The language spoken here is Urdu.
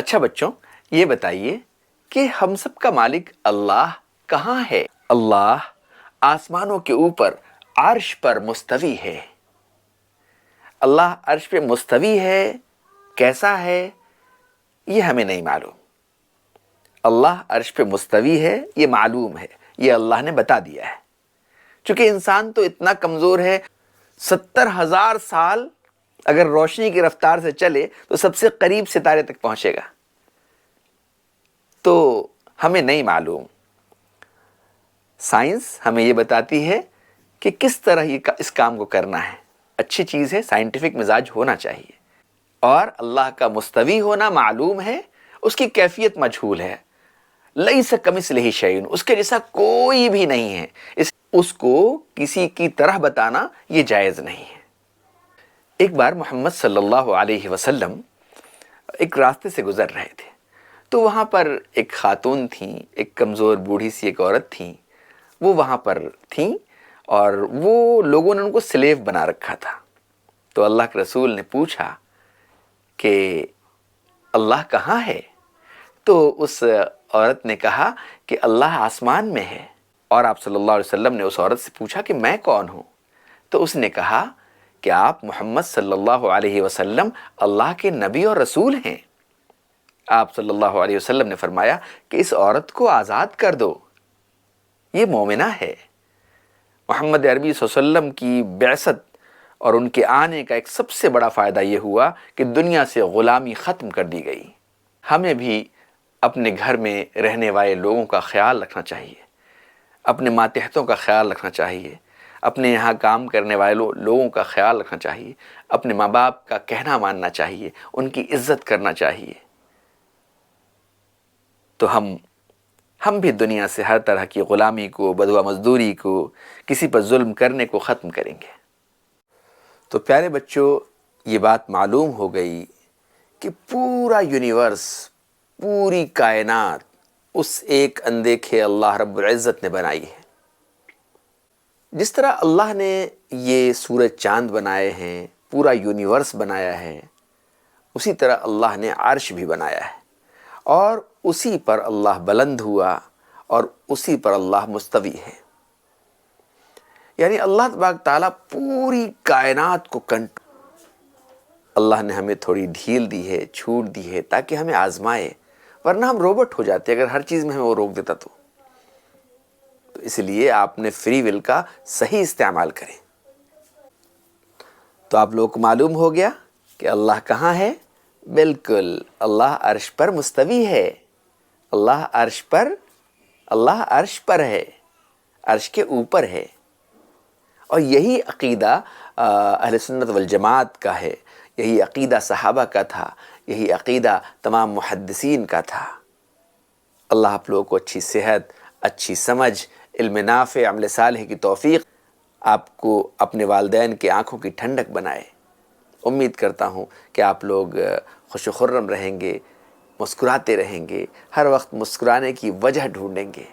اچھا بچوں، یہ بتائیے کہ ہم سب کا مالک اللہ کہاں ہے؟ اللہ آسمانوں کے اوپر عرش پر مستوی ہے۔ اللہ عرش پہ مستوی ہے، کیسا ہے یہ ہمیں نہیں معلوم۔ اللہ عرش پہ مستوی ہے یہ معلوم ہے، یہ اللہ نے بتا دیا ہے۔ چونکہ انسان تو اتنا کمزور ہے، 70,000 سال اگر روشنی کی رفتار سے چلے تو سب سے قریب ستارے تک پہنچے گا، تو ہمیں نہیں معلوم۔ سائنس ہمیں یہ بتاتی ہے کہ کس طرح اس کام کو کرنا ہے۔ اچھی چیز ہے، سائنٹیفک مزاج ہونا چاہیے۔ اور اللہ کا مستوی ہونا معلوم ہے، اس کی کیفیت مجہول ہے۔ لیس کمثلہ شیء، اس کے جیسا کوئی بھی نہیں ہے، اس کو کسی کی طرح بتانا یہ جائز نہیں ہے۔ ایک بار محمد صلی اللہ علیہ وسلم ایک راستے سے گزر رہے تھے، تو وہاں پر ایک خاتون تھیں، ایک کمزور بوڑھی سی ایک عورت تھیں، وہ وہاں پر تھیں اور وہ لوگوں نے ان کو سلیو بنا رکھا تھا۔ تو اللہ کے رسول نے پوچھا کہ اللہ کہاں ہے؟ تو اس عورت نے کہا کہ اللہ آسمان میں ہے۔ اور آپ صلی اللہ علیہ وسلم نے اس عورت سے پوچھا کہ میں کون ہوں؟ تو اس نے کہا کہ آپ محمد صلی اللہ علیہ وسلم اللہ کے نبی اور رسول ہیں۔ آپ صلی اللہ علیہ وسلم نے فرمایا کہ اس عورت کو آزاد کر دو، یہ مومنہ ہے۔ محمد عربی صلی اللہ علیہ وسلم کی بعثت اور ان کے آنے کا ایک سب سے بڑا فائدہ یہ ہوا کہ دنیا سے غلامی ختم کر دی گئی۔ ہمیں بھی اپنے گھر میں رہنے والے لوگوں کا خیال رکھنا چاہیے، اپنے ماتحتوں کا خیال رکھنا چاہیے، اپنے یہاں کام کرنے والے لوگوں کا خیال رکھنا چاہیے، اپنے ماں باپ کا کہنا ماننا چاہیے، ان کی عزت کرنا چاہیے۔ تو ہم بھی دنیا سے ہر طرح کی غلامی کو، بدوا مزدوری کو، کسی پر ظلم کرنے کو ختم کریں گے۔ تو پیارے بچوں، یہ بات معلوم ہو گئی کہ پورا یونیورس، پوری کائنات اس ایک اندیکھے اللہ رب العزت نے بنائی ہے۔ جس طرح اللہ نے یہ سورج چاند بنائے ہیں، پورا یونیورس بنایا ہے، اسی طرح اللہ نے عرش بھی بنایا ہے، اور اسی پر اللہ بلند ہوا اور اسی پر اللہ مستوی ہے۔ یعنی اللہ تبارک تعالیٰ پوری کائنات کو اللہ نے ہمیں تھوڑی ڈھیل دی ہے، چھوٹ دی ہے تاکہ ہمیں آزمائے، ورنہ ہم روبوٹ ہو جاتے اگر ہر چیز میں ہمیں وہ روک دیتا تو اس لیے آپ نے فری ول کا صحیح استعمال کریں۔ تو آپ لوگوں کو معلوم ہو گیا کہ اللہ کہاں ہے؟ بالکل، اللہ عرش پر مستوی ہے۔ اللہ عرش پر ہے، عرش کے اوپر ہے۔ اور یہی عقیدہ اہل سنت والجماعت کا ہے، یہی عقیدہ صحابہ کا تھا، یہی عقیدہ تمام محدثین کا تھا۔ اللہ آپ لوگوں کو اچھی صحت، اچھی سمجھ، علم نافع، عمل صالح کی توفیق، آپ کو اپنے والدین کی آنکھوں کی ٹھنڈک بنائے۔ امید کرتا ہوں کہ آپ لوگ خوش و خرم رہیں گے، مسکراتے رہیں گے، ہر وقت مسکرانے کی وجہ ڈھونڈیں گے۔